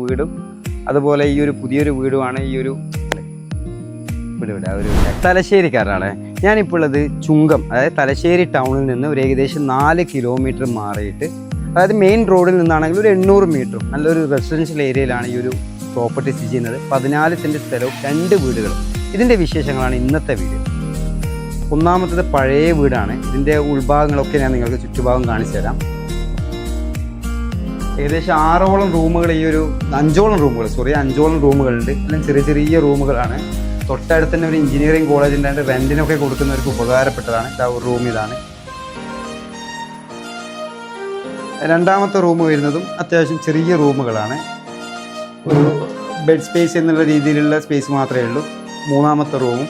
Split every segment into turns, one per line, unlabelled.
വീടും അതുപോലെ ഈ ഒരു പുതിയൊരു വീടുമാണ് ഈ ഒരു തലശ്ശേരിക്കാരാണ്. ഞാനിപ്പോൾ ഉള്ളത് ചുങ്കം, അതായത് തലശ്ശേരി ടൗണിൽ നിന്ന് ഒരു ഏകദേശം 4 കിലോമീറ്റർ മാറിയിട്ട്, അതായത് മെയിൻ റോഡിൽ നിന്നാണെങ്കിൽ ഒരു 800 മീറ്ററും നല്ലൊരു റെസിഡൻഷ്യൽ ഏരിയയിലാണ് ഈ ഒരു പ്രോപ്പർട്ടി സ്ഥിതി ചെയ്യുന്നത്. 14 സെൻറ്റ് സ്ഥലവും 2 വീടുകളും. ഇതിൻ്റെ വിശേഷങ്ങളാണ് ഇന്നത്തെ വീഡിയോ. ഒന്നാമത്തത് പഴയ വീടാണ്. ഇതിൻ്റെ ഉൾഭാഗങ്ങളൊക്കെ ഞാൻ നിങ്ങൾക്ക് ചുറ്റുഭാഗം കാണിച്ചു തരാം. ഏകദേശം 6ഓളം റൂമുകൾ, ഈ ഒരു 5ഓളം റൂമുകളുണ്ട്. എല്ലാം ചെറിയ ചെറിയ റൂമുകളാണ്. തൊട്ടടുത്ത് തന്നെ ഒരു എഞ്ചിനീയറിംഗ് കോളേജ് ഉണ്ടായിട്ട് റെൻറ്റിനൊക്കെ കൊടുക്കുന്നവർക്ക് ഉപകാരപ്പെട്ടതാണ്. ഒരു റൂം ഇതാണ്. രണ്ടാമത്തെ റൂം വരുന്നതും അത്യാവശ്യം ചെറിയ റൂമുകളാണ്. ഒരു ബെഡ് സ്പേസ് എന്നുള്ള രീതിയിലുള്ള സ്പേസ് മാത്രമേ ഉള്ളൂ. മൂന്നാമത്തെ റൂമും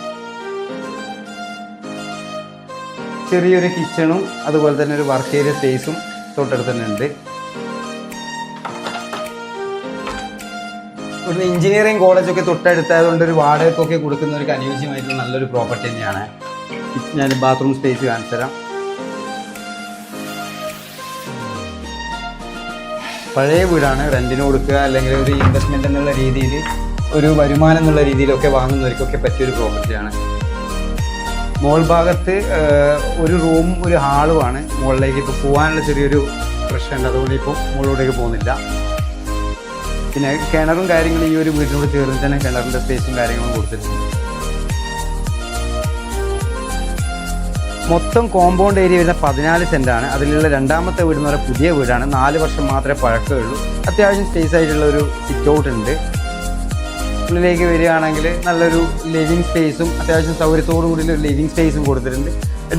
ചെറിയൊരു കിച്ചണും അതുപോലെ തന്നെ ഒരു വർക്ക് ഏരിയ സ്പേസും തൊട്ടടുത്ത് തന്നെ ഉണ്ട്. ഒരു എഞ്ചിനീയറിംഗ് കോളേജൊക്കെ തൊട്ടടുത്തായതുകൊണ്ട് ഒരു വാടകയ്ക്കൊക്കെ കൊടുക്കുന്നവർക്ക് അനുയോജ്യമായിട്ടുള്ള നല്ലൊരു പ്രോപ്പർട്ടി തന്നെയാണ്. ഞാൻ ബാത്റൂം സ്പേസ് കാണിച്ചു തരാം. പഴയ വീടാണ്. റെൻറ്റിന് കൊടുക്കുക അല്ലെങ്കിൽ ഒരു ഇൻവെസ്റ്റ്മെൻറ്റ് എന്നുള്ള രീതിയിൽ, ഒരു വരുമാനം എന്നുള്ള രീതിയിലൊക്കെ വാങ്ങുന്നവർക്കൊക്കെ പറ്റിയൊരു പ്രോപ്പർട്ടിയാണ്. മോൾ ഭാഗത്ത് ഒരു റൂമും ഒരു ഹാളുമാണ്. മുകളിലേക്ക് ഇപ്പോൾ പോകാനുള്ള ചെറിയൊരു പ്രശ്നമുണ്ട്, അതുകൊണ്ട് ഇപ്പോൾ മുകളിലോട്ടേക്ക് പോകുന്നില്ല. പിന്നെ കിണറും കാര്യങ്ങളും ഈ ഒരു വീടിനോട് ചേർന്ന് തന്നെ കിണറിൻ്റെ സ്പേസും കാര്യങ്ങളും കൊടുത്തിട്ടുണ്ട്. മൊത്തം കോമ്പൗണ്ട് ഏരിയ വരുന്ന 14 സെൻറ്റാണ്. അതിലുള്ള രണ്ടാമത്തെ വീട് എന്ന് പറയുന്നത് പുതിയ വീടാണ്. 4 വർഷം മാത്രമേ പഴക്കമുള്ളൂ. അത്യാവശ്യം സ്പേസ് ആയിട്ടുള്ള ഒരു സിറ്റ് ഔട്ട് ഉണ്ട്. ഉള്ളിലേക്ക് വരികയാണെങ്കിൽ നല്ലൊരു ലിവിങ് സ്പേസും അത്യാവശ്യം സൗകര്യത്തോടു കൂടി ഒരു ലിവിങ് സ്പേസും കൊടുത്തിട്ടുണ്ട്.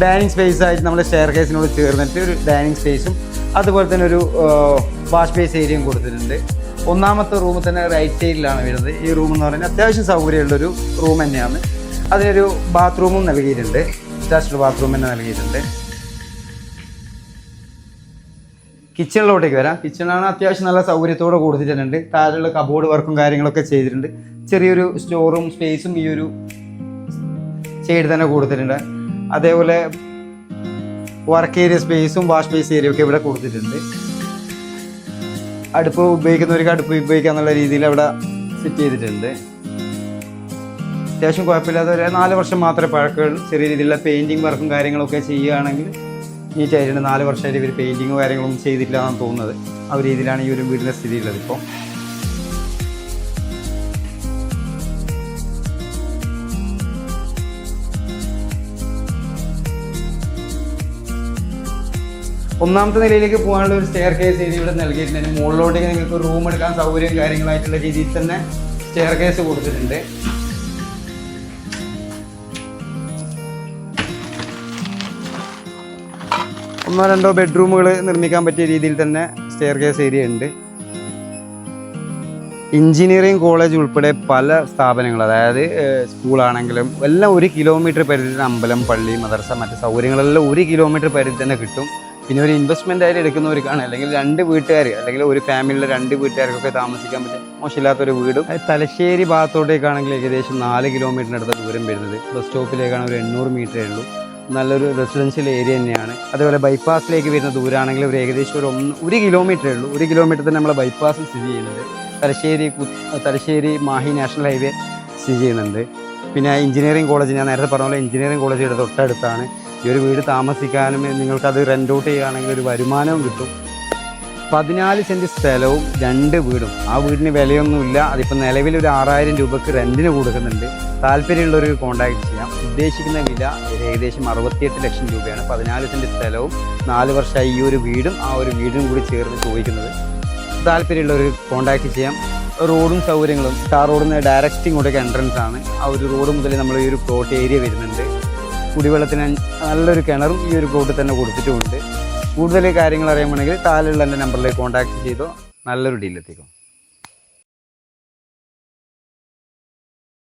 ഡൈനിങ് സ്പേസ് ആയിട്ട് നമ്മൾ സ്റ്റെയർ കേസിനോട് ചേർന്നിട്ട് ഒരു ഡൈനിങ് സ്പേസും അതുപോലെ തന്നെ ഒരു വാഷ് ബേസ് ഏരിയയും കൊടുത്തിട്ടുണ്ട്. ഒന്നാമത്തെ റൂം തന്നെ റൈറ്റ് സൈഡിലാണ് വരുന്നത്. ഈ റൂം എന്ന് പറയുന്നത് അത്യാവശ്യം സൗകര്യമുള്ളൊരു റൂം തന്നെയാണ്. അതിനൊരു ബാത്റൂമും നൽകിയിട്ടുണ്ട്. അറ്റാച്ച്ഡ് ബാത്റൂം തന്നെ നൽകിയിട്ടുണ്ട്. കിച്ചണിലോട്ടേക്ക് വരാം. കിച്ചണാണ് അത്യാവശ്യം നല്ല സൗകര്യത്തോടെ കൊടുത്തിട്ടുണ്ട്. താഴെയുള്ള കബോർഡ് വർക്കും കാര്യങ്ങളൊക്കെ ചെയ്തിട്ടുണ്ട്. ചെറിയൊരു സ്റ്റോറും സ്പേസും ഈ ഒരു സൈഡ് തന്നെ കൊടുത്തിട്ടുണ്ട്. അതേപോലെ വർക്ക് ഏരിയ സ്പേസും വാഷ് ബേസ് ഏരിയ ഒക്കെ ഇവിടെ കൊടുത്തിട്ടുണ്ട്. അടുപ്പ് ഉപയോഗിക്കുന്നവർക്ക് അടുപ്പ് ഉപയോഗിക്കാന്നുള്ള രീതിയിൽ അവിടെ സെറ്റ് ചെയ്തിട്ടുണ്ട്. അത്യാവശ്യം കുഴപ്പമില്ലാത്ത ഒരു 4 വർഷം മാത്രമേ പഴക്കമുള്ളൂ. ചെറിയ രീതിയിലുള്ള പെയിൻറ്റിങ് വർക്കും കാര്യങ്ങളൊക്കെ ചെയ്യുകയാണെങ്കിൽ നീറ്റായിട്ടുണ്ട്. 4 വർഷമായിട്ട് ഇവർ പെയിൻറ്റിങ്ങോ കാര്യങ്ങളൊന്നും ചെയ്തിട്ടില്ല എന്നാണ് തോന്നുന്നത്. ആ ഒരു രീതിയിലാണ് ഈ ഒരു വീടിൻ്റെ സ്ഥിതിയുള്ളത് ഇപ്പോൾ. ഒന്നാമത്തെ നിലയിലേക്ക് പോകാനുള്ള ഒരു സ്റ്റെയർ കേസ് ഏരിയ ഇവിടെ നൽകിയിട്ടുണ്ട്. മുകളിലോട്ടേക്ക് നിങ്ങൾക്ക് റൂം എടുക്കാൻ സൗകര്യം കാര്യങ്ങളായിട്ടുള്ള രീതിയിൽ തന്നെ സ്റ്റെയർ കേസ് കൊടുത്തിട്ടുണ്ട്. ഒന്നോ രണ്ടോ ബെഡ്റൂമുകൾ നിർമ്മിക്കാൻ പറ്റിയ രീതിയിൽ തന്നെ സ്റ്റെയർ കേസ് ഏരിയ ഉണ്ട്. എഞ്ചിനീയറിംഗ് കോളേജ് ഉൾപ്പെടെ പല സ്ഥാപനങ്ങൾ, അതായത് സ്കൂളാണെങ്കിലും എല്ലാം 1 കിലോമീറ്റർ പരിധി അമ്പലം, പള്ളി, മദ്രസ, മറ്റ് സൗകര്യങ്ങളെല്ലാം 1 കിലോമീറ്റർ പരിധി തന്നെ കിട്ടും. പിന്നെ ഒരു ഇൻവെസ്റ്റ്മെൻ്റ് ആയിട്ട് എടുക്കുന്നവർക്കാണ്, അല്ലെങ്കിൽ 2 വീട്ടുകാർ അല്ലെങ്കിൽ ഒരു ഫാമിലിയിലെ 2 വീട്ടുകാർക്കൊക്കെ താമസിക്കാൻ പറ്റും മോശമില്ലാത്തൊരു വീടും. തലശ്ശേരി ഭാഗത്തോട്ടേക്കാണെങ്കിൽ ഏകദേശം 4 കിലോമീറ്ററിനടുത്ത ദൂരം വരുന്നത്. ബസ് സ്റ്റോപ്പിലേക്കാണ് ഒരു 800 മീറ്ററേ ഉള്ളൂ. നല്ലൊരു റെസിഡൻഷ്യൽ ഏരിയ തന്നെയാണ്. അതേപോലെ ബൈപ്പാസിലേക്ക് വരുന്ന ദൂരമാണെങ്കിൽ ഒരു ഏകദേശം ഒരു 1 കിലോമീറ്ററേ ഉള്ളൂ. 1 കിലോമീറ്റർ തന്നെ നമ്മളെ ബൈപ്പാസ് സ്ഥിതി ചെയ്യുന്നത്. തലശ്ശേരി മാഹി നാഷണൽ ഹൈവേ സ്ഥിതി ചെയ്യുന്നുണ്ട്. പിന്നെ എഞ്ചിനീയറിംഗ് കോളേജ്, ഞാൻ നേരത്തെ പറഞ്ഞ പോലെ എഞ്ചിനീയറിംഗ് കോളേജ് ഇവിടെ തൊട്ടടുത്താണ്. ഈ ഒരു വീട് താമസിക്കാനും നിങ്ങൾക്കത് റെൻ്റ് ഔട്ട് ചെയ്യുകയാണെങ്കിൽ ഒരു വരുമാനവും കിട്ടും. 14 സെൻറ്റ് സ്ഥലവും 2 വീടും. ആ വീടിന് വിലയൊന്നുമില്ല. അതിപ്പോൾ നിലവിൽ ഒരു 6000 രൂപയ്ക്ക് റെൻറ്റിന് കൊടുക്കുന്നുണ്ട്. താല്പര്യമുള്ളവർ കോൺടാക്ട് ചെയ്യാം. ഉദ്ദേശിക്കുന്ന വില ഏകദേശം 68 ലക്ഷം രൂപയാണ്. 14 സെൻറ്റ് സ്ഥലവും 4 വർഷമായി ഈ ഒരു വീടും ആ ഒരു വീടും കൂടി ചേർന്ന് ചോദിക്കുന്നത്. താല്പര്യമുള്ളവർ കോൺടാക്ട് ചെയ്യാം. റോഡും സൗകര്യങ്ങളും ടാർ റോഡിൽ നിന്ന് ഡയറക്റ്റ് ഇങ്ങോട്ടേക്ക് എൻട്രൻസ് ആണ്. ആ ഒരു റോഡ് മുതൽ നമ്മൾ ഈ ഒരു പ്ലോട്ട് ഏരിയ വരുന്നുണ്ട്. കുടിവെള്ളത്തിന് നല്ലൊരു കിണറും ഈ ഒരു പ്ലോട്ടിൽ തന്നെ കൊടുത്തിട്ടുമുണ്ട്. കൂടുതൽ കാര്യങ്ങൾ അറിയാമെങ്കിൽ താഴെയുള്ള എൻ്റെ നമ്പറിലേക്ക് കോൺടാക്ട് ചെയ്തോ നല്ലൊരു ഡീലെത്തിക്കും.